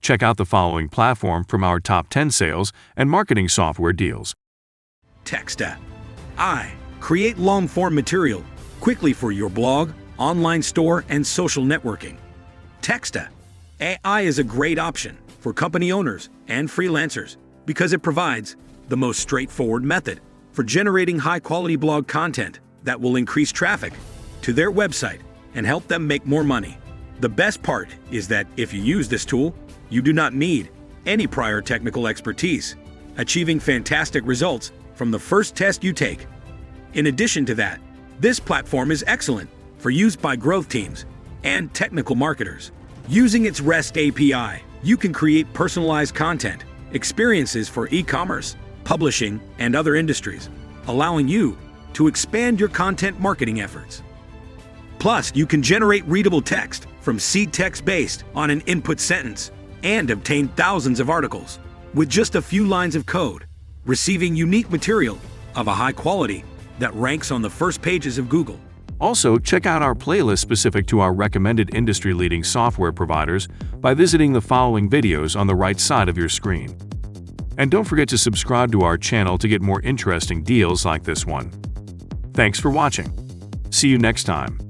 Check out the following platform from our top 10 sales and marketing software deals. Texta.ai. Create long-form material quickly for your blog, online store, and social networking. Texta.ai is a great option for company owners and freelancers because it provides the most straightforward method for generating high-quality blog content that will increase traffic to their website and help them make more money. The best part is that if you use this tool, you do not need any prior technical expertise, achieving fantastic results from the first test you take. In addition to that, this platform is excellent for use by growth teams and technical marketers. Using its REST API, you can create personalized content, experiences for e-commerce, publishing, and other industries, allowing you to expand your content marketing efforts. Plus, you can generate readable text from seed text based on an input sentence and obtain thousands of articles with just a few lines of code, receiving unique material of a high quality that ranks on the first pages of Google. Also, check out our playlist specific to our recommended industry-leading software providers by visiting the following videos on the right side of your screen. And don't forget to subscribe to our channel to get more interesting deals like this one. Thanks for watching. See you next time.